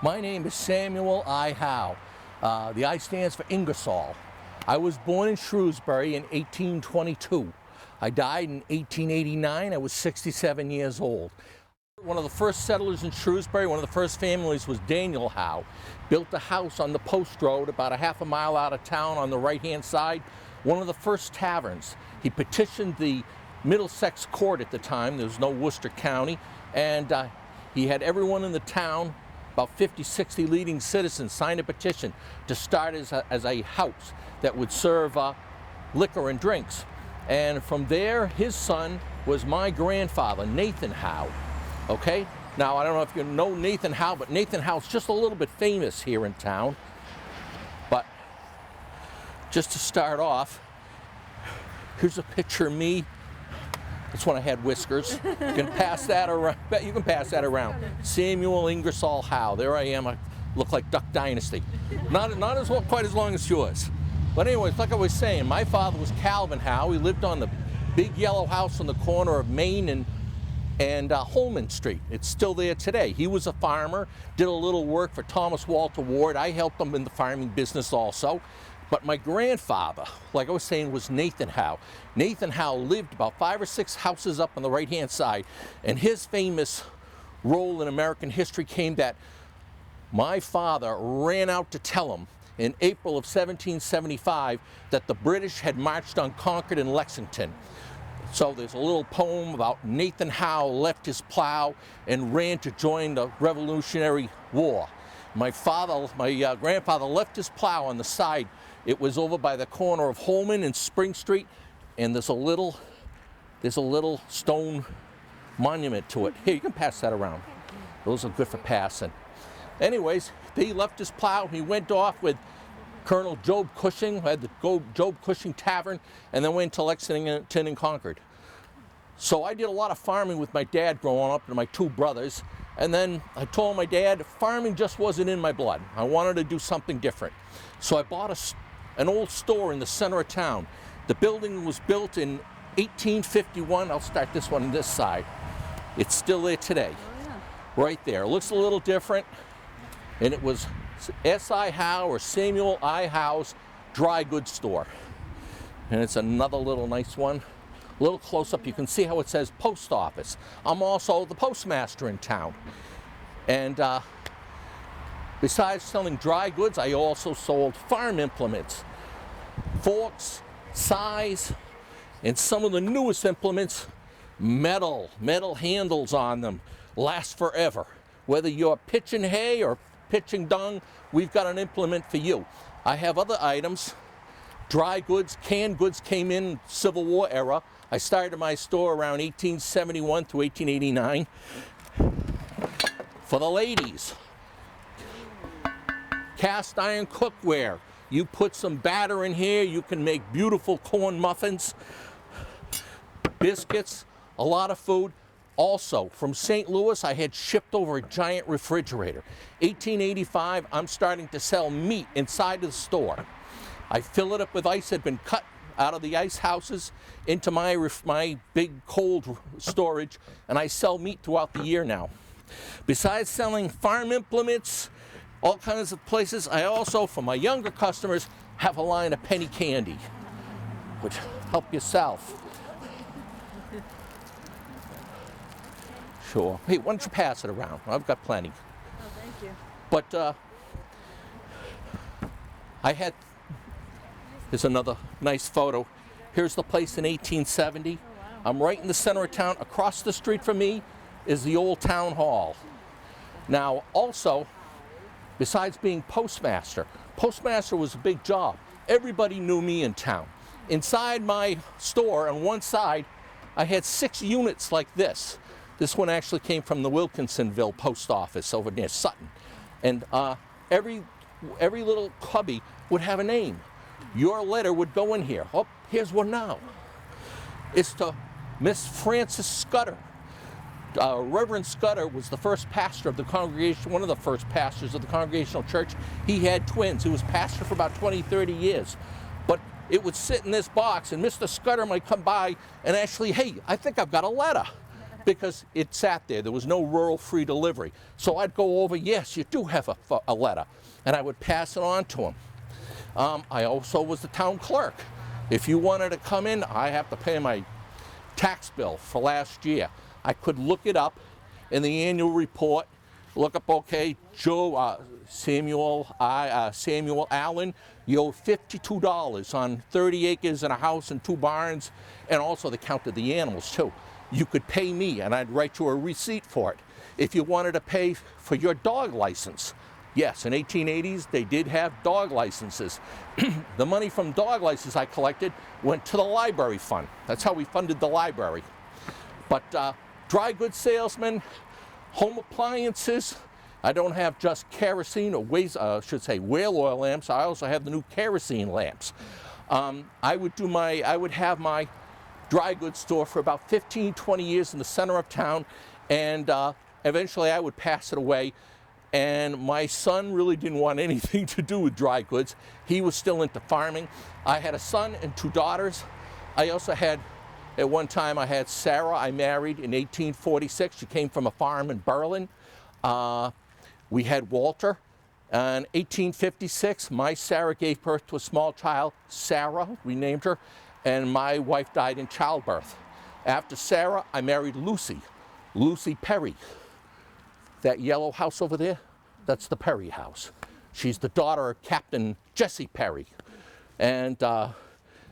My name is Samuel I. Howe. The I stands for Ingersoll. I was born in Shrewsbury in 1822. I died in 1889. I was 67 years old. One of the first settlers in Shrewsbury, one of the first families, was Daniel Howe. Built a house on the post road about a half a mile out of town on the right-hand side. One of the first taverns. He petitioned the Middlesex court at the time. There was no Worcester County. And he had everyone in the town, about 50, 60 leading citizens, sign a petition to start as a house that would serve liquor and drinks. And from there, his son was my grandfather, Nathan Howe. Okay? Now, I don't know if you know Nathan Howe, but Nathan Howe's just a little bit famous here in town. But just to start off, here's a picture of me. That's when I had whiskers. You can pass that around. You can pass that around. Samuel Ingersoll Howe. There I am. I look like Duck Dynasty. Not as well, quite as long as yours. But anyways, like I was saying, my father was Alvin Howe. He lived on the big yellow house on the corner of Main and Holman Street. It's still there today. He was a farmer, did a little work for Thomas Walter Ward. I helped him in the farming business also. But my grandfather, like I was saying, was Nathan Howe. Nathan Howe lived about 5 or 6 houses up on the right-hand side, and his famous role in American history came that my father ran out to tell him in April of 1775 that the British had marched on Concord and Lexington. So there's a little poem about Nathan Howe left his plow and ran to join the Revolutionary War. My grandfather left his plow on the side. It was over by the corner of Holman and Spring Street, and there's a little stone monument to it. Here, you can pass that around. Those are good for passing. Anyways, he left his plow. He went off with Colonel Job Cushing, who had the Job Cushing Tavern, and then went to Lexington and Concord. So I did a lot of farming with my dad growing up and my 2 brothers. And then I told my dad farming just wasn't in my blood. I wanted to do something different. So I bought an old store in the center of town. The building was built in 1851. I'll start this one on this side. It's still there today. Oh, yeah. Right there. It looks a little different. And it was S.I. Howe or Samuel I. Howe's dry goods store. And it's another little nice one. A little close up, you can see how it says post office. I'm also the postmaster in town. And besides selling dry goods, I also sold farm implements, forks, scythes, and some of the newest implements, metal handles on them, last forever. Whether you're pitching hay or pitching dung, we've got an implement for you. I have other items. Dry goods, canned goods came in Civil War era. I started my store around 1871 to 1889. For the ladies, cast iron cookware. You put some batter in here, you can make beautiful corn muffins, biscuits, a lot of food. Also, from St. Louis, I had shipped over a giant refrigerator. 1885, I'm starting to sell meat inside of the store. I fill it up with ice that had been cut out of the ice houses into my big cold storage, and I sell meat throughout the year now. Besides selling farm implements, all kinds of places, I also, for my younger customers, have a line of penny candy, which help yourself. Sure. Hey, why don't you pass it around? I've got plenty. Oh, thank you. But here's another nice photo. Here's the place in 1870. Oh, wow. I'm right in the center of town. Across the street from me is the old town hall. Now, also, besides being postmaster was a big job. Everybody knew me in town. Inside my store, on one side, I had 6 units like this. This one actually came from the Wilkinsonville post office over near Sutton. And every little cubby would have a name. Your letter would go in here. Oh, here's one now. It's to Miss Frances Scudder. Reverend Scudder was the first pastor of the congregation, one of the first pastors of the Congregational Church. He had twins. He was pastor for about 20, 30 years. But it would sit in this box, and Mr. Scudder might come by and actually, hey, I think I've got a letter. because it sat there. There was no rural free delivery. So I'd go over, yes, you do have a letter, and I would pass it on to him. I also was the town clerk. If you wanted to come in, I have to pay my tax bill for last year. I could look it up in the annual report, look up, okay, Joe, Samuel Allen, you owe $52 on 30 acres and a house and 2 barns, and also they counted the animals too. You could pay me and I'd write you a receipt for it. If you wanted to pay for your dog license, yes, in 1880s they did have dog licenses. The money from dog licenses I collected went to the library fund. That's how we funded the library. But dry goods salesman, home appliances, I don't have just kerosene or whale oil lamps. I also have the new kerosene lamps. I would have my dry goods store for about 15, 20 years in the center of town, and eventually I would pass it away. And my son really didn't want anything to do with dry goods. He was still into farming. I had a son and 2 daughters. I also had, at one time, I had Sarah. I married in 1846. She came from a farm in Berlin. We had Walter. In 1856, my Sarah gave birth to a small child, Sarah, we named her, and my wife died in childbirth. After Sarah, I married Lucy Perry. That yellow house over there, that's the Perry house. She's the daughter of Captain Jesse Perry. And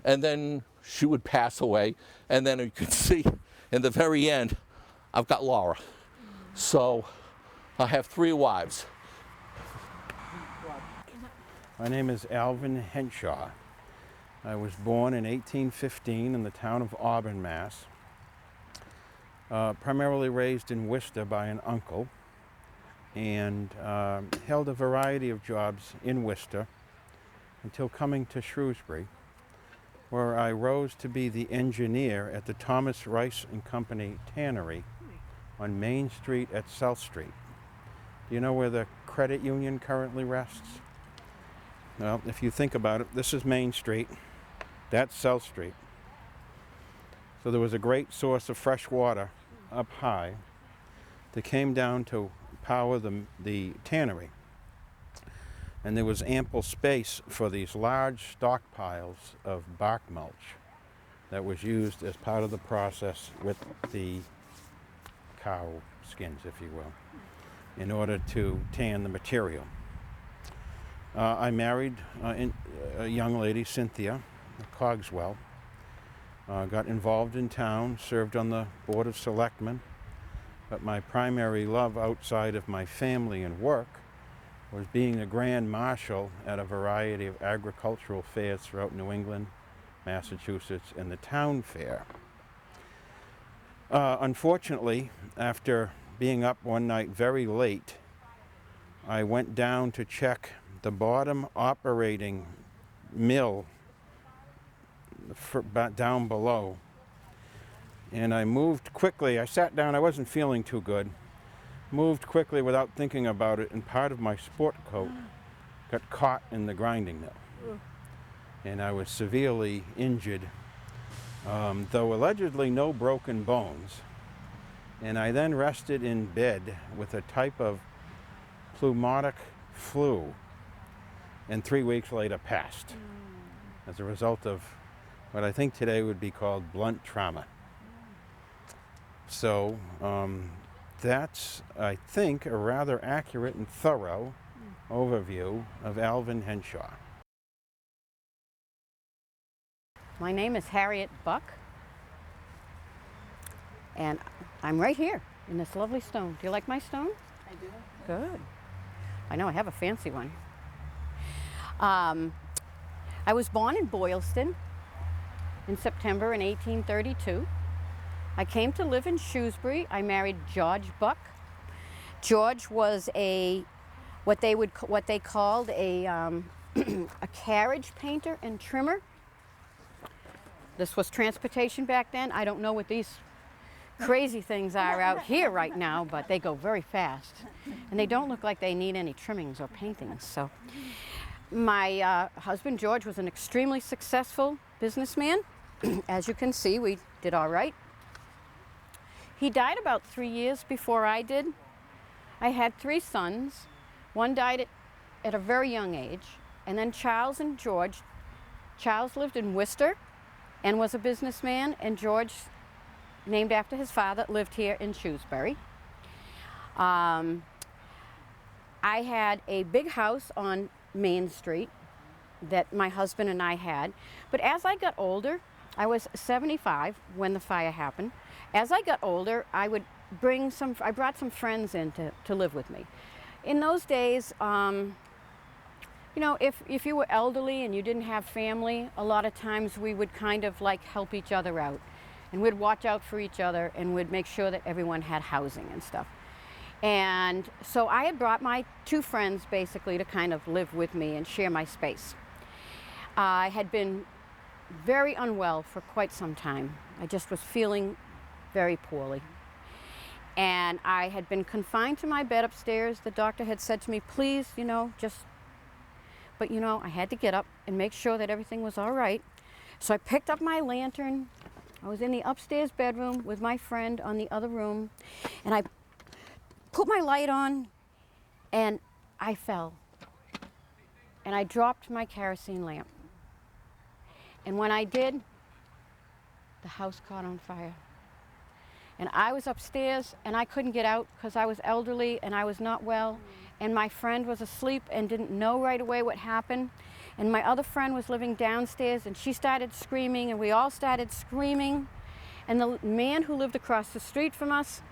then she would pass away, and then you can see in the very end, I've got Laura. So I have 3 wives. My name is Alvin Henshaw. I was born in 1815 in the town of Auburn, Mass. Primarily raised in Worcester by an uncle, and held a variety of jobs in Worcester until coming to Shrewsbury, where I rose to be the engineer at the Thomas Rice and Company tannery on Main Street at South Street. Do you know where the credit union currently rests? Well, if you think about it, this is Main Street, that's South Street. So there was a great source of fresh water up high that came down to power the tannery. And there was ample space for these large stockpiles of bark mulch that was used as part of the process with the cow skins, if you will, in order to tan the material. I married a young lady, Cynthia Cogswell, got involved in town, served on the Board of Selectmen, but my primary love outside of my family and work was being a grand marshal at a variety of agricultural fairs throughout New England, Massachusetts, and the town fair. Unfortunately, after being up one night very late, I went down to check the bottom operating mill down below, and I moved quickly. I sat down, I wasn't feeling too good, moved quickly without thinking about it, and part of my sport coat got caught in the grinding mill. And I was severely injured, though allegedly no broken bones. And I then rested in bed with a type of pneumotic flu, and 3 weeks later passed as a result of what I think today would be called blunt trauma. So that's, I think, a rather accurate and thorough overview of Alvin Henshaw. My name is Harriet Buck, and I'm right here in this lovely stone. Do you like my stone? I do. Good. I know I have a fancy one. I was born in Boylston in September in 1832. I came to live in Shrewsbury. I married George Buck. George was what they called a a carriage painter and trimmer. This was transportation back then. I don't know what these crazy things are out here right now, but they go very fast. And they don't look like they need any trimmings or paintings. So my husband, George, was an extremely successful businessman. As you can see, we did all right. He died about 3 years before I did. I had 3 sons. One died at a very young age, and then Charles and George. Charles lived in Worcester and was a businessman, and George, named after his father, lived here in Shrewsbury. I had a big house on Main Street that my husband and I had, but as I got older, I was 75 when the fire happened. As I got older, I brought some friends in to live with me. In those days, you know, if you were elderly and you didn't have family, a lot of times we would kind of like help each other out. And we'd watch out for each other and we'd make sure that everyone had housing and stuff. And so I had brought my 2 friends basically to kind of live with me and share my space. I had been very unwell for quite some time. I just was feeling very poorly. And I had been confined to my bed upstairs. The doctor had said to me, please, you know, but you know, I had to get up and make sure that everything was all right. So I picked up my lantern. I was in the upstairs bedroom with my friend on the other room, and I put my light on, and I fell. And I dropped my kerosene lamp. And when I did, the house caught on fire. And I was upstairs, and I couldn't get out because I was elderly and I was not well. And my friend was asleep and didn't know right away what happened. And my other friend was living downstairs, and she started screaming, and we all started screaming. And the man who lived across the street from us,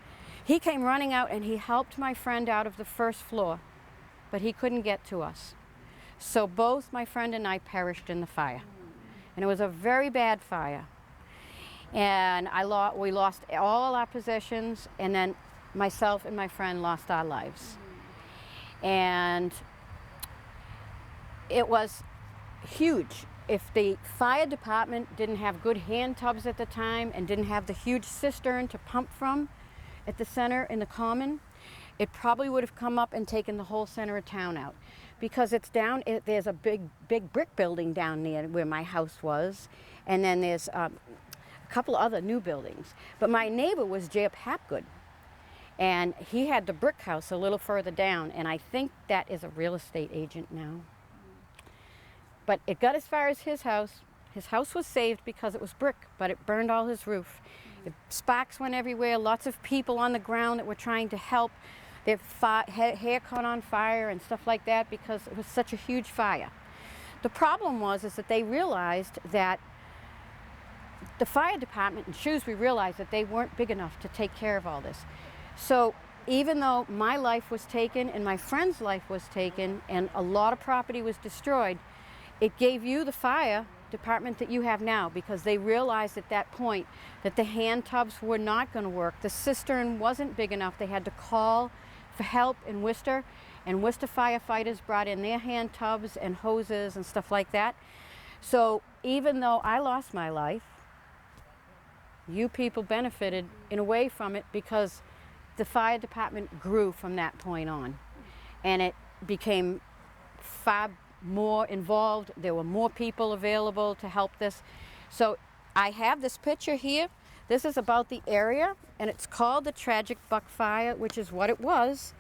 he came running out and he helped my friend out of the first floor, but he couldn't get to us. So both my friend and I perished in the fire. And it was a very bad fire. And we lost all our possessions, and then myself and my friend lost our lives. And it was huge. If the fire department didn't have good hand tubs at the time and didn't have the huge cistern to pump from at the center in the common, it probably would have come up and taken the whole center of town out. Because it's down, there's a big brick building down there where my house was, and then there's a couple of other new buildings. But my neighbor was J.F. Hapgood, and he had the brick house a little further down, and I think that is a real estate agent now. But it got as far as his house. His house was saved because it was brick, but it burned all his roof. Sparks went everywhere, lots of people on the ground that were trying to help. Their hair caught on fire and stuff like that because it was such a huge fire. The problem was that they realized that the fire department in Shrewsbury realized that they weren't big enough to take care of all this. So even though my life was taken and my friend's life was taken and a lot of property was destroyed, it gave you the fire department that you have now, because they realized at that point that the hand tubs were not going to work. The cistern wasn't big enough. They had to call for help in Worcester, and Worcester firefighters brought in their hand tubs and hoses and stuff like that. So even though I lost my life, you people benefited in a way from it, because the fire department grew from that point on, and it became far more involved. There were more people available to help this. So I have this picture here. This is about the area, and it's called the Tragic Buck Fire, which is what it was.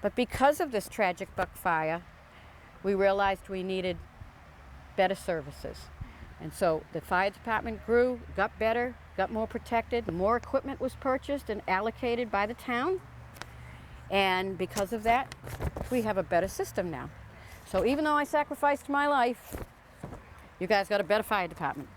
But because of this tragic buck fire, we realized we needed better services. And so the fire department grew, got better, got more protected, more equipment was purchased and allocated by the town. And because of that, we have a better system now. So even though I sacrificed my life, you guys got a better fire department.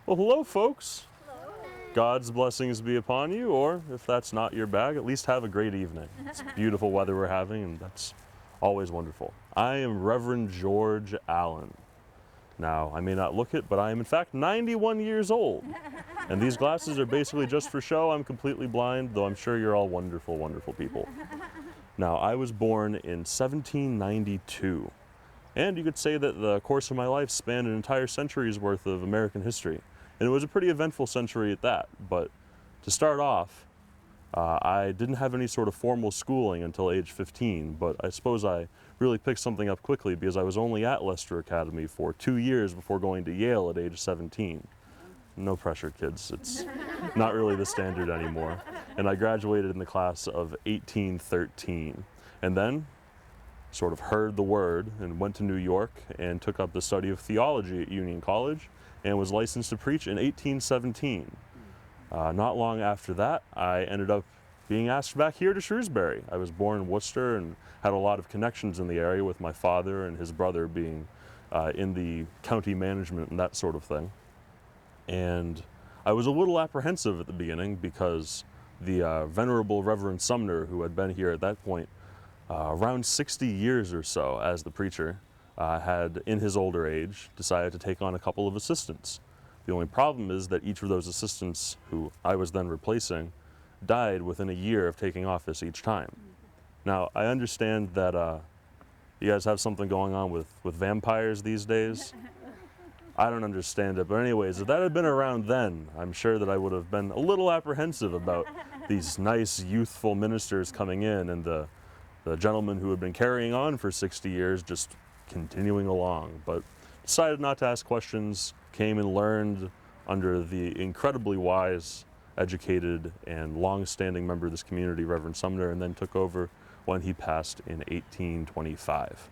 Well, hello, folks. Hello. God's blessings be upon you, or if that's not your bag, at least have a great evening. It's beautiful weather we're having, and that's always wonderful. I am Reverend George Allen. Now, I may not look it, but I am in fact 91 years old. And these glasses are basically just for show. I'm completely blind, though I'm sure you're all wonderful, wonderful people. Now, I was born in 1792, and you could say that the course of my life spanned an entire century's worth of American history. And it was a pretty eventful century at that. But to start off, I didn't have any sort of formal schooling until age 15, but I suppose I really picked something up quickly because I was only at Leicester Academy for 2 years before going to Yale at age 17. no pressure, kids. It's not really the standard anymore. And I graduated in the class of 1813. And then sort of heard the word and went to New York and took up the study of theology at Union College and was licensed to preach in 1817. Not long after that, I ended up being asked back here to Shrewsbury. I was born in Worcester and had a lot of connections in the area, with my father and his brother being in the county management and that sort of thing. And I was a little apprehensive at the beginning because the venerable Reverend Sumner, who had been here at that point around 60 years or so as the preacher, had, in his older age, decided to take on a couple of assistants. The only problem is that each of those assistants, who I was then replacing, died within a year of taking office each time. Now, I understand that you guys have something going on with vampires these days. I don't understand it, but anyways, if that had been around then, I'm sure that I would have been a little apprehensive about these nice, youthful ministers coming in and the gentleman who had been carrying on for 60 years just continuing along, but decided not to ask questions, came and learned under the incredibly wise, educated, and long-standing member of this community, Reverend Sumner, and then took over when he passed in 1825.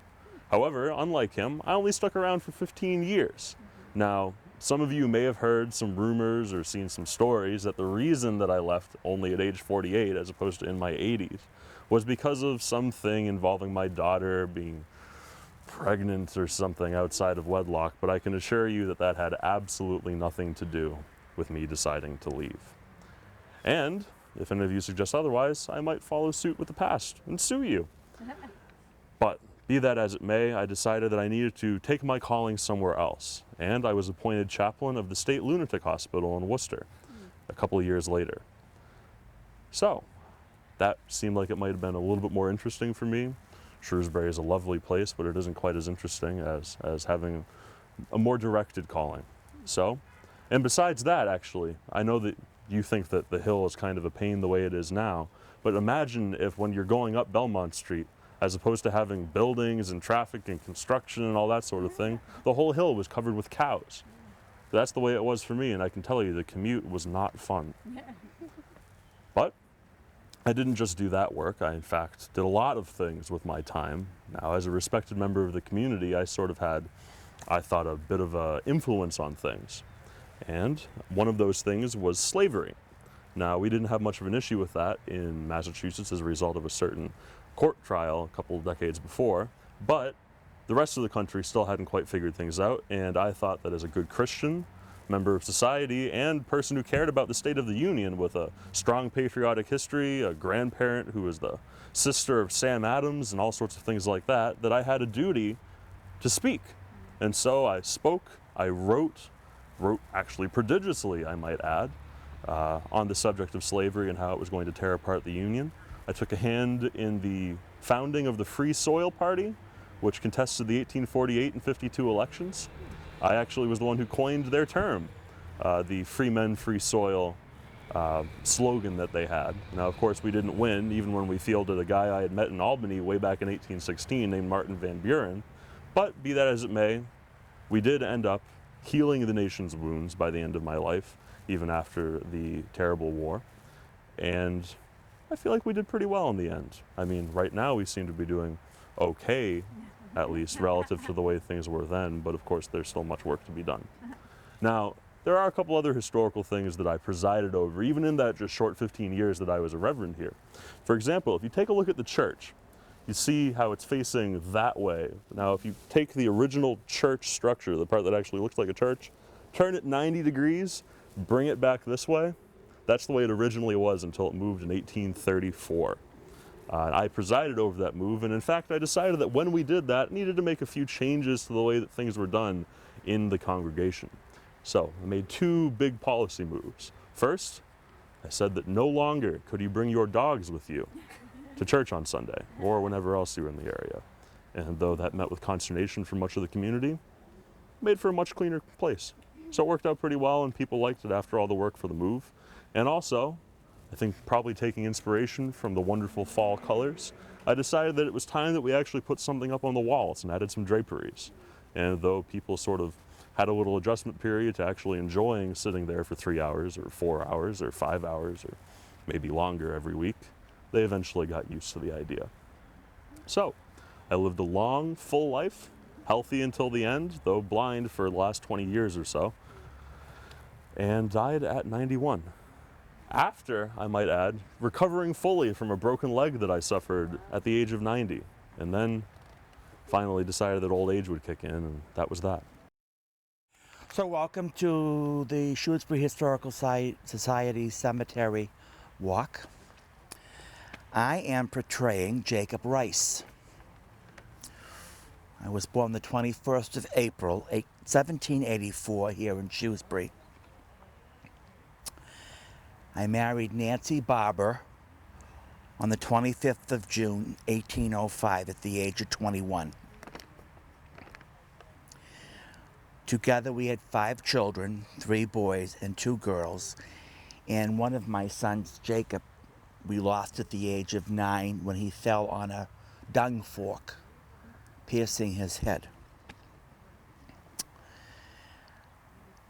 However, unlike him, I only stuck around for 15 years. Now, some of you may have heard some rumors or seen some stories that the reason that I left only at age 48 as opposed to in my 80s was because of something involving my daughter being pregnant or something outside of wedlock, but I can assure you that that had absolutely nothing to do with me deciding to leave. And if any of you suggest otherwise, I might follow suit with the past and sue you. But be that as it may, I decided that I needed to take my calling somewhere else, and I was appointed chaplain of the State Lunatic Hospital in Worcester a couple of years later. So that seemed like it might have been a little bit more interesting for me. Shrewsbury is a lovely place, but it isn't quite as interesting as having a more directed calling. So, and besides that, actually, I know that you think that the hill is kind of a pain the way it is now, but imagine if when you're going up Belmont Street, as opposed to having buildings and traffic and construction and all that sort of thing, the whole hill was covered with cows. That's the way it was for me, and I can tell you the commute was not fun. But I didn't just do that work. I, in fact, did a lot of things with my time. Now, as a respected member of the community, I sort of had, I thought, a bit of an influence on things. And one of those things was slavery. Now, we didn't have much of an issue with that in Massachusetts as a result of a certain court trial a couple of decades before, but the rest of the country still hadn't quite figured things out, and I thought that as a good Christian, member of society, and person who cared about the state of the Union with a strong patriotic history, a grandparent who was the sister of Sam Adams, and all sorts of things like that, that I had a duty to speak. And so I spoke, I wrote actually prodigiously, I might add, on the subject of slavery and how it was going to tear apart the Union. I took a hand in the founding of the Free Soil Party, which contested the 1848 and 52 elections. I actually was the one who coined their term, the Free Men, Free Soil slogan that they had. Now, of course, we didn't win, even when we fielded a guy I had met in Albany way back in 1816 named Martin Van Buren. But be that as it may, we did end up healing the nation's wounds by the end of my life, even after the terrible war. And I feel like we did pretty well in the end. I mean, right now we seem to be doing okay, at least relative to the way things were then, but of course there's still much work to be done. Now, there are a couple other historical things that I presided over, even in that just short 15 years that I was a reverend here. For example, if you take a look at the church, you see how it's facing that way. Now, if you take the original church structure, the part that actually looks like a church, turn it 90 degrees, bring it back this way, that's the way it originally was until it moved in 1834. I presided over that move, and in fact, I decided that when we did that, I needed to make a few changes to the way that things were done in the congregation. So I made two big policy moves. First, I said that no longer could you bring your dogs with you to church on Sunday or whenever else you were in the area. And though that met with consternation for much of the community, it made for a much cleaner place. So it worked out pretty well, and people liked it after all the work for the move. And also, I think probably taking inspiration from the wonderful fall colors, I decided that it was time that we actually put something up on the walls and added some draperies. And though people sort of had a little adjustment period to actually enjoying sitting there for 3 hours or 4 hours or 5 hours or maybe longer every week, they eventually got used to the idea. So I lived a long, full life, healthy until the end, though blind for the last 20 years or so, and died at 91. After, I might add, recovering fully from a broken leg that I suffered at the age of 90, and then finally decided that old age would kick in, and that was that. So welcome to the Shrewsbury Historical Society Cemetery Walk. I am portraying Jacob Rice. I was born the 21st of April, 1784 here in Shrewsbury. I married Nancy Barber on the 25th of June, 1805 at the age of 21. Together we had 5 children, 3 boys and 2 girls, and one of my sons, Jacob, we lost at the age of 9 when he fell on a dung fork, piercing his head.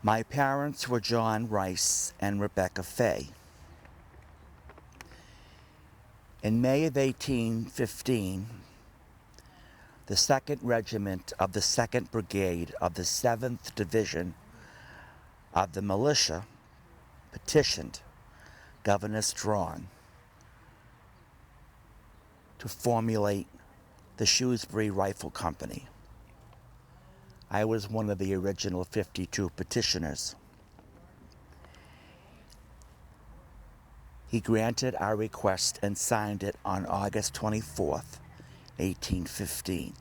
My parents were John Rice and Rebecca Fay. In May of 1815, the 2nd Regiment of the 2nd Brigade of the 7th Division of the Militia petitioned Governor Strong to formulate the Shrewsbury Rifle Company. I was one of the original 52 petitioners. He granted our request and signed it on August 24th, 1815.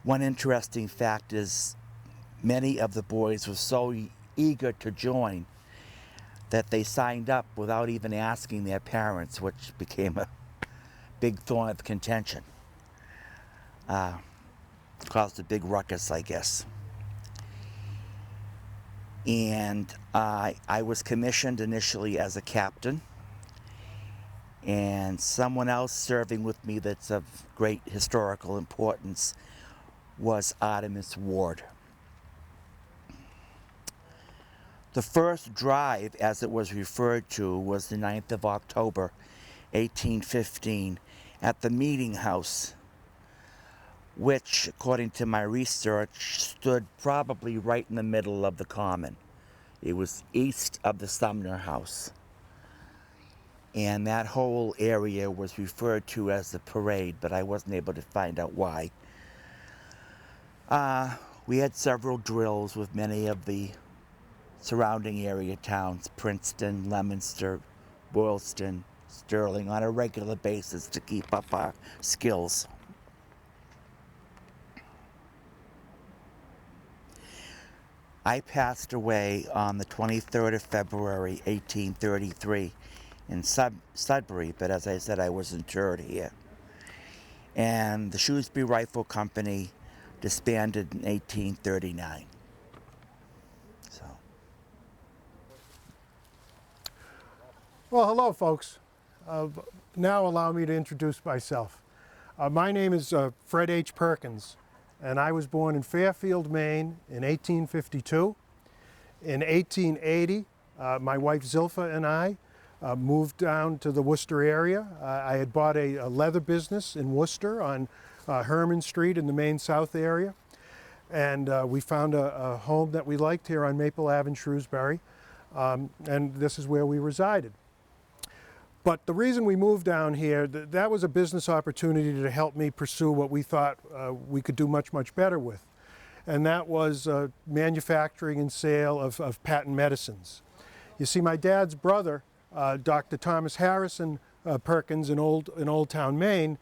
One interesting fact is many of the boys were so eager to join that they signed up without even asking their parents, which became a big thorn of contention. Caused a big ruckus, I guess. And I was commissioned initially as a captain, and someone else serving with me that's of great historical importance was Artemis Ward. The first drive, as it was referred to, was the 9th of October, 1815, at the Meeting House, which, according to my research, stood probably right in the middle of the common. It was east of the Sumner House. And that whole area was referred to as the parade, but I wasn't able to find out why. We had several drills with many of the surrounding area towns, Princeton, Leominster, Boylston, Sterling, on a regular basis to keep up our skills. I passed away on the 23rd of February, 1833 in Sudbury, but as I said, I was interred here. And the Shrewsbury Rifle Company disbanded in 1839. So. Well, hello, folks. Now allow me to introduce myself. My name is Fred H. Perkins, and I was born in Fairfield, Maine in 1852. In 1880, my wife Zilpha and I moved down to the Worcester area. I had bought a leather business in Worcester on Herman Street in the Maine South area. And we found a home that we liked here on Maple Ave in Shrewsbury. And this is where we resided. But the reason we moved down here, that was a business opportunity to help me pursue what we thought we could do much, much better with. And that was manufacturing and sale of patent medicines. You see, my dad's brother, Dr. Thomas Harrison Perkins in Old Town, Maine,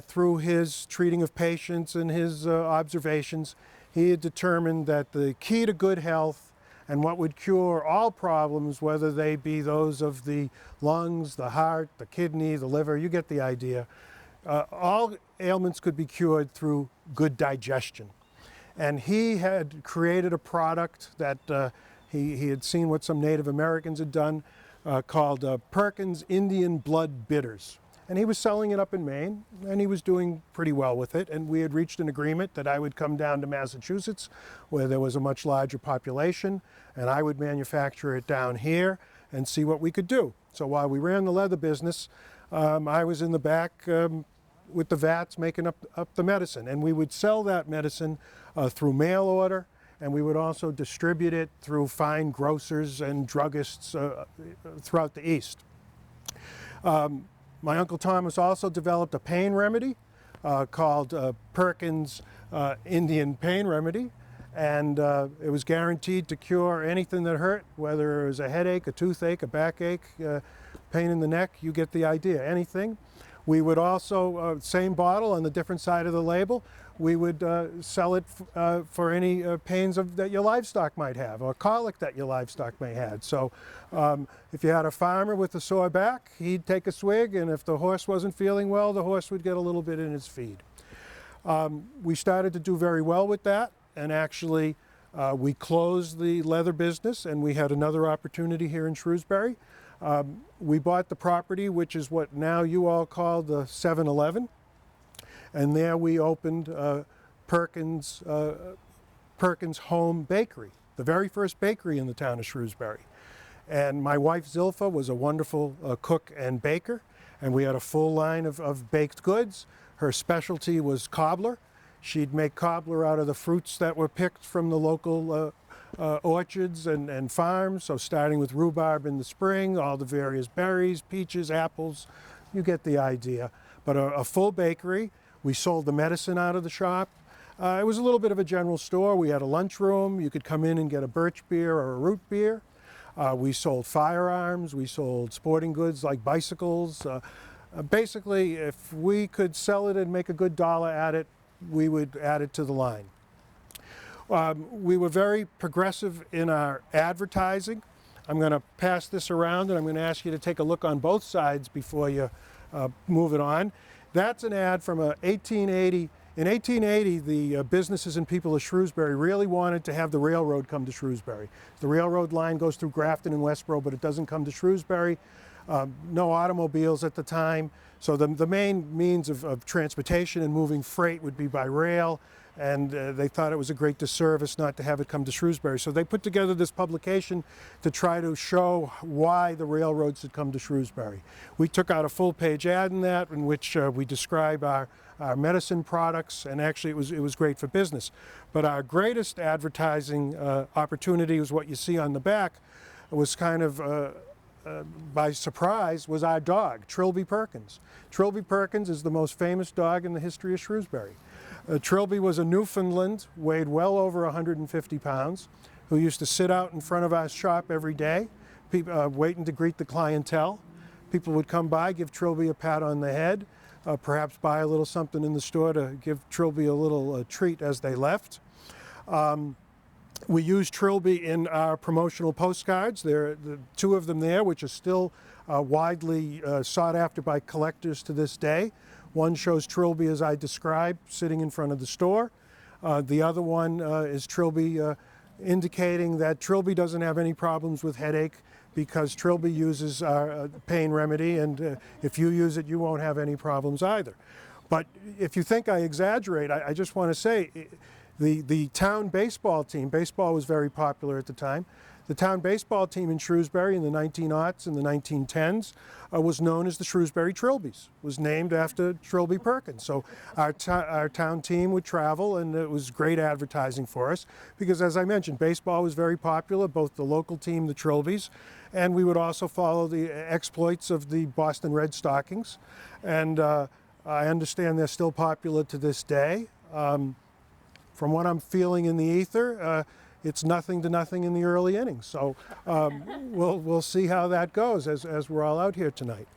through his treating of patients and his observations, he had determined that the key to good health and what would cure all problems, whether they be those of the lungs, the heart, the kidney, the liver, you get the idea. All ailments could be cured through good digestion. And he had created a product that he had seen what some Native Americans had done called Perkins Indian Blood Bitters. and he was selling it up in Maine, and he was doing pretty well with it. And we had reached an agreement that I would come down to Massachusetts, where there was a much larger population, and I would manufacture it down here and see what we could do. So while we ran the leather business, I was in the back with the vats making up the medicine, and we would sell that medicine through mail order, and we would also distribute it through fine grocers and druggists throughout the East. My Uncle Thomas also developed a pain remedy called Perkins Indian Pain Remedy, and it was guaranteed to cure anything that hurt, whether it was a headache, a toothache, a backache, pain in the neck, you get the idea, anything. We would also, same bottle on the different side of the label, we would sell it for any pains that your livestock might have, or colic that your livestock may have. So if you had a farmer with a sore back, he'd take a swig, and if the horse wasn't feeling well, the horse would get a little bit in his feed. We started to do very well with that, and actually we closed the leather business, and we had another opportunity here in Shrewsbury. We bought the property, which is what now you all call the 7-Eleven, and there we opened Perkins Home Bakery, the very first bakery in the town of Shrewsbury. And my wife Zilpha was a wonderful cook and baker, and we had a full line of baked goods. Her specialty was cobbler. She'd make cobbler out of the fruits that were picked from the local orchards and farms, so starting with rhubarb in the spring, all the various berries, peaches, apples, you get the idea. But a full bakery. We sold the medicine out of the shop. It was a little bit of a general store. We had a lunchroom. You could come in and get a birch beer or a root beer. We sold firearms. We sold sporting goods like bicycles. Basically, if we could sell it and make a good dollar at it, we would add it to the line. We were very progressive in our advertising. I'm going to pass this around, and I'm going to ask you to take a look on both sides before you move it on. That's an ad from 1880. In 1880, the businesses and people of Shrewsbury really wanted to have the railroad come to Shrewsbury. The railroad line goes through Grafton and Westboro, but it doesn't come to Shrewsbury. No automobiles at the time, so the main means of transportation and moving freight would be by rail, and they thought it was a great disservice not to have it come to Shrewsbury. So they put together this publication to try to show why the railroads had come to Shrewsbury. We took out a full-page ad in that, in which we describe our medicine products, and actually it was great for business. But our greatest advertising opportunity was what you see on the back. It was kind of by surprise, was our dog, Trilby Perkins. Trilby Perkins is the most famous dog in the history of Shrewsbury. Trilby was a Newfoundland, weighed well over 150 pounds, who used to sit out in front of our shop every day, waiting to greet the clientele. People would come by, give Trilby a pat on the head, perhaps buy a little something in the store to give Trilby a little treat as they left. We use Trilby in our promotional postcards. There are two of them there, which are still widely sought after by collectors to this day. One shows Trilby as I described, sitting in front of the store. The other one is Trilby indicating that Trilby doesn't have any problems with headache because Trilby uses our pain remedy, and if you use it, you won't have any problems either. But if you think I exaggerate, I just want to say, the town baseball team, baseball was very popular at the time, the town baseball team in Shrewsbury in the 1900s and the 1910s was known as the Shrewsbury Trilbys, was named after Trilby Perkins. So our town team would travel, and it was great advertising for us because, as I mentioned, baseball was very popular, both the local team, the Trilbys, and we would also follow the exploits of the Boston Red Stockings. And I understand they're still popular to this day. From what I'm feeling in the ether, it's nothing to nothing in the early innings. So we'll see how that goes as we're all out here tonight.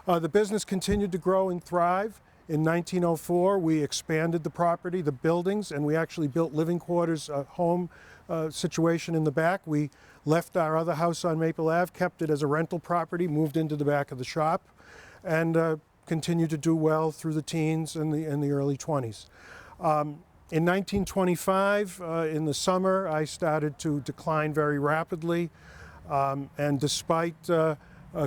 The business continued to grow and thrive. In 1904, we expanded the property, the buildings, and we actually built living quarters, home situation in the back. We left our other house on Maple Ave, kept it as a rental property, moved into the back of the shop, and continued to do well through the teens and the early 20s. In 1925, in the summer, I started to decline very rapidly, and despite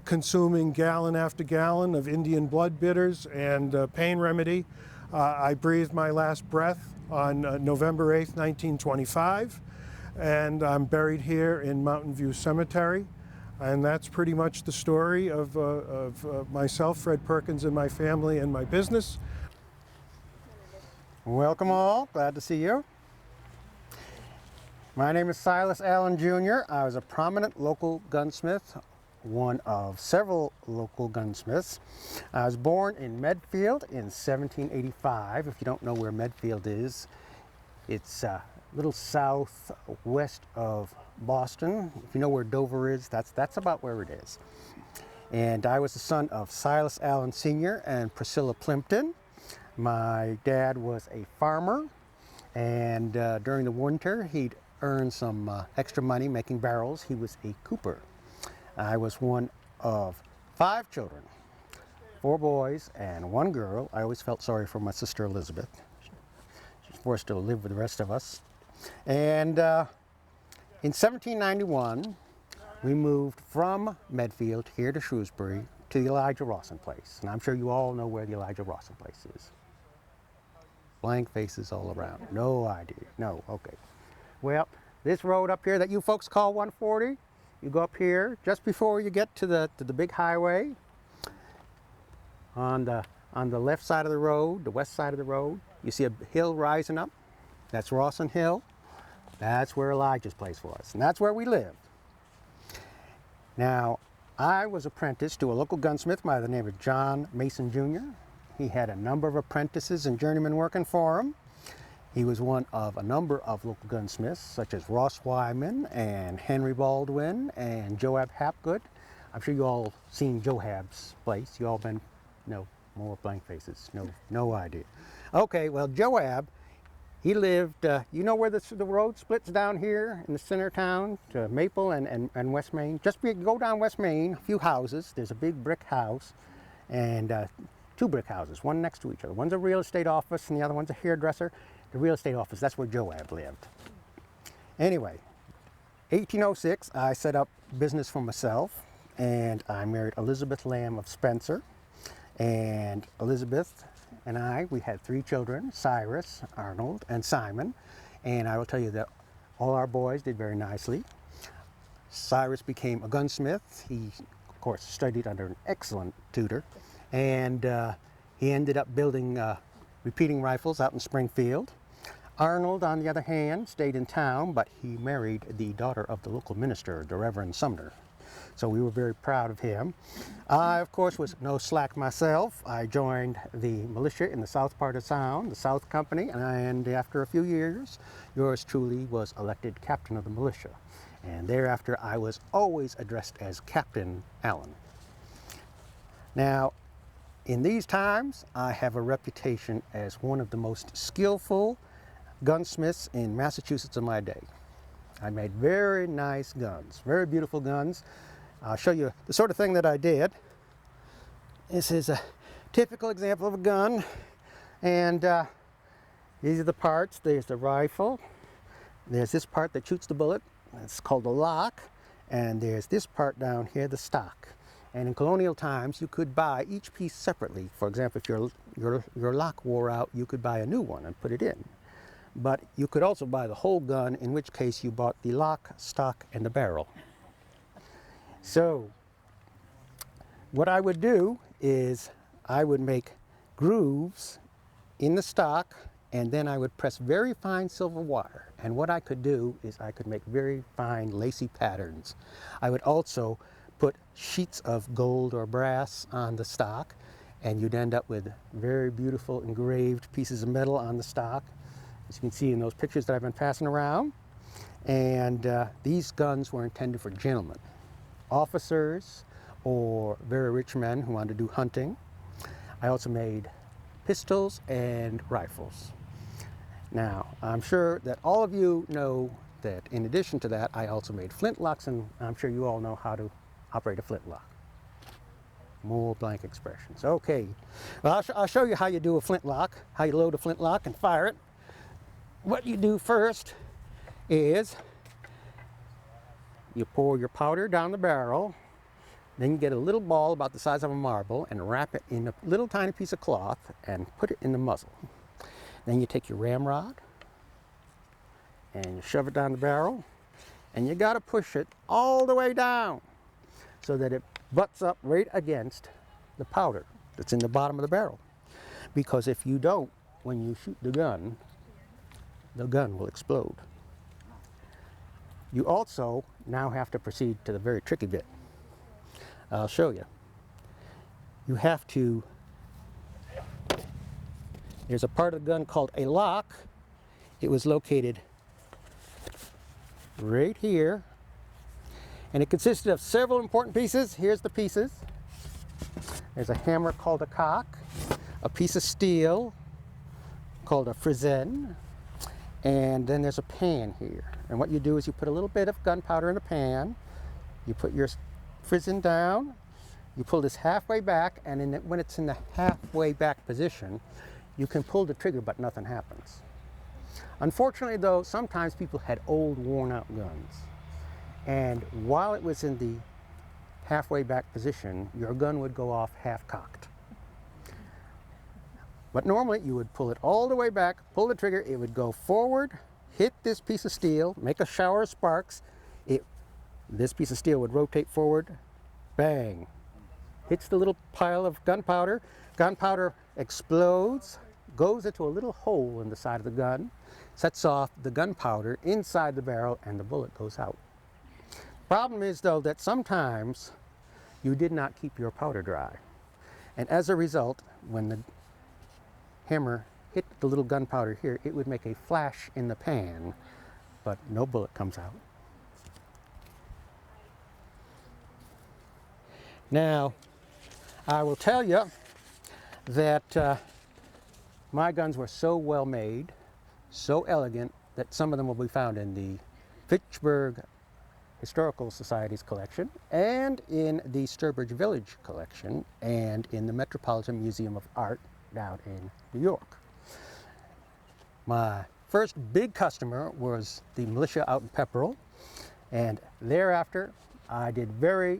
consuming gallon after gallon of Indian blood bitters and pain remedy. I breathed my last breath on November 8th, 1925, and I'm buried here in Mountain View Cemetery. And that's pretty much the story of myself, Fred Perkins, and my family and my business. Welcome all, glad to see you. My name is Silas Allen Jr. I was a prominent local gunsmith, one of several local gunsmiths. I was born in Medfield in 1785. If you don't know where Medfield is, it's a little southwest of Boston. If you know where Dover is, that's about where it is. And I was the son of Silas Allen Sr. and Priscilla Plimpton. My dad was a farmer, and during the winter he'd earn some extra money making barrels. He was a cooper. I was one of 5 children, 4 boys and 1 girl. I always felt sorry for my sister Elizabeth. She's forced to live with the rest of us. And in 1791, we moved from Medfield here to Shrewsbury to the Elijah Rawson place. And I'm sure you all know where the Elijah Rawson place is. Blank faces all around. No idea. No, okay. Well, this road up here that you folks call 140, you go up here just before you get to the big highway. On the left side of the road, the west side of the road, you see a hill rising up. That's Rawson Hill. That's where Elijah's place was, and that's where we lived. Now, I was apprenticed to a local gunsmith by the name of John Mason Jr. He had a number of apprentices and journeymen working for him. He was one of a number of local gunsmiths, such as Ross Wyman and Henry Baldwin and Joab Hapgood. I'm sure you all seen Joab's place. You all been, no, more blank faces. No idea. Okay, well, Joab, he lived, you know where the road splits down here in the center of town to Maple and West Main? Just go down West Main, a few houses. There's a big brick house and 2 brick houses, one next to each other. One's a real estate office and the other one's a hairdresser. The real estate office, that's where Joab lived. Anyway, 1806, I set up business for myself, and I married Elizabeth Lamb of Spencer. And Elizabeth and I, we had 3 children, Cyrus, Arnold, and Simon. And I will tell you that all our boys did very nicely. Cyrus became a gunsmith. He, of course, studied under an excellent tutor. And he ended up building repeating rifles out in Springfield. Arnold, on the other hand, stayed in town, but he married the daughter of the local minister, the Reverend Sumner. So we were very proud of him. I, of course, was no slack myself. I joined the militia in the south part of town, the South Company, and after a few years, yours truly was elected captain of the militia. And thereafter, I was always addressed as Captain Allen. Now, in these times, I have a reputation as one of the most skillful gunsmiths in Massachusetts of my day. I made very nice guns, very beautiful guns. I'll show you the sort of thing that I did. This is a typical example of a gun, and these are the parts. There's the rifle. There's this part that shoots the bullet. It's called the lock, and there's this part down here, the stock. And in colonial times, you could buy each piece separately. For example, if your lock wore out, you could buy a new one and put it in. But you could also buy the whole gun, in which case you bought the lock, stock, and the barrel. So what I would do is I would make grooves in the stock, and then I would press very fine silver wire. And what I could do is I could make very fine lacy patterns. I would also put sheets of gold or brass on the stock, and you'd end up with very beautiful engraved pieces of metal on the stock, as you can see in those pictures that I've been passing around. And these guns were intended for gentlemen, officers, or very rich men who wanted to do hunting. I also made pistols and rifles. Now, I'm sure that all of you know that in addition to that, I also made flintlocks, and I'm sure you all know how to operate a flintlock. More blank expressions. Okay, well, I'll show you how you do a flintlock, how you load a flintlock and fire it. What you do first is you pour your powder down the barrel, Then you get a little ball about the size of a marble and wrap it in a little tiny piece of cloth and put it in the muzzle. Then you take your ramrod and you shove it down the barrel, and you got to push it all the way down so that it butts up right against the powder that's in the bottom of the barrel. Because if you don't, when you shoot the gun will explode. You also now have to proceed to the very tricky bit. I'll show you. You have to, there's a part of the gun called a lock. It was located right here, and it consisted of several important pieces. Here's the pieces. There's a hammer called a cock, a piece of steel called a frizzen, and then there's a pan here. And what you do is you put a little bit of gunpowder in the pan, you put your frizzen down, you pull this halfway back, and when it's in the halfway back position, you can pull the trigger, but nothing happens. Unfortunately, though, sometimes people had old, worn-out guns, and while it was in the halfway back position, your gun would go off half-cocked. But normally, you would pull it all the way back, pull the trigger, it would go forward, hit this piece of steel, make a shower of sparks. This piece of steel would rotate forward, bang, hits the little pile of gunpowder. Gunpowder explodes, goes into a little hole in the side of the gun, sets off the gunpowder inside the barrel, and the bullet goes out. Problem is, though, that sometimes you did not keep your powder dry. And as a result, when the hammer hit the little gunpowder here, it would make a flash in the pan, but no bullet comes out. Now, I will tell you that my guns were so well made, so elegant, that some of them will be found in the Fitchburg Historical Society's collection, and in the Sturbridge Village collection, and in the Metropolitan Museum of Art down in New York. My first big customer was the militia out in Pepperell, and thereafter I did very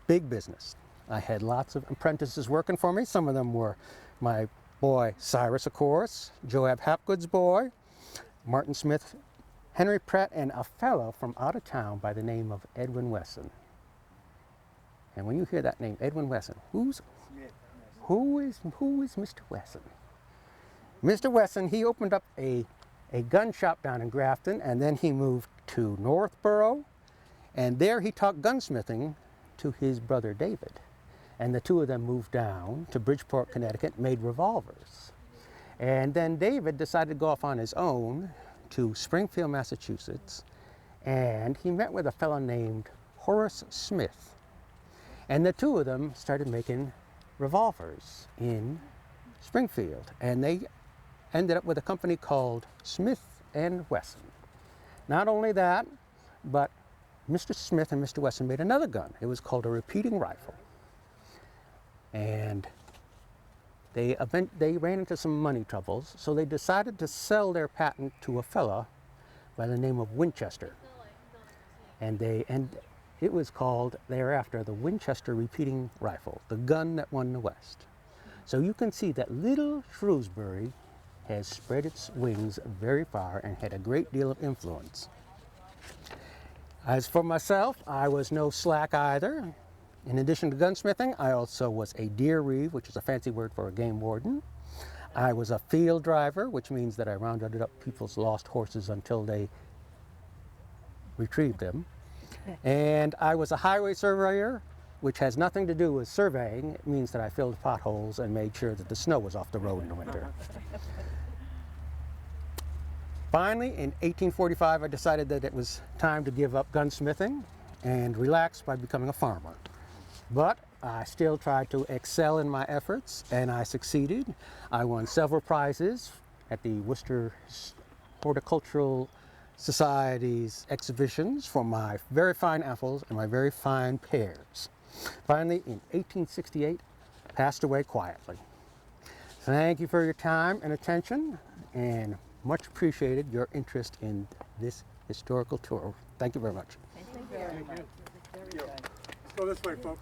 big business. I had lots of apprentices working for me. Some of them were my boy Cyrus, of course, Joab Hapgood's boy, Martin Smith, Henry Pratt, and a fellow from out of town by the name of Edwin Wesson. And when you hear that name, Edwin Wesson, who is Mr. Wesson? Mr. Wesson, he opened up a gun shop down in Grafton, and then he moved to Northborough, and there he taught gunsmithing to his brother David. And the two of them moved down to Bridgeport, Connecticut, made revolvers. And then David decided to go off on his own to Springfield, Massachusetts, and he met with a fellow named Horace Smith. And the two of them started making revolvers in Springfield, and they ended up with a company called Smith and Wesson. Not only that, but Mr. Smith and Mr. Wesson made another gun. It was called a repeating rifle. And they ran into some money troubles, so they decided to sell their patent to a fella by the name of Winchester. And it was called thereafter the Winchester repeating rifle, the gun that won the West. So you can see that little Shrewsbury has spread its wings very far and had a great deal of influence. As for myself, I was no slack either. In addition to gunsmithing, I also was a deer reeve, which is a fancy word for a game warden. I was a field driver, which means that I rounded up people's lost horses until they retrieved them. And I was a highway surveyor, which has nothing to do with surveying. It means that I filled potholes and made sure that the snow was off the road in the winter. Finally, in 1845, I decided that it was time to give up gunsmithing and relax by becoming a farmer. But I still tried to excel in my efforts, and I succeeded. I won several prizes at the Worcester Horticultural Society's exhibitions for my very fine apples and my very fine pears. Finally, in 1868, passed away quietly. Thank you for your time and attention, and much appreciated your interest in this historical tour. Thank you very much. Thank you very much. Go this way, folks.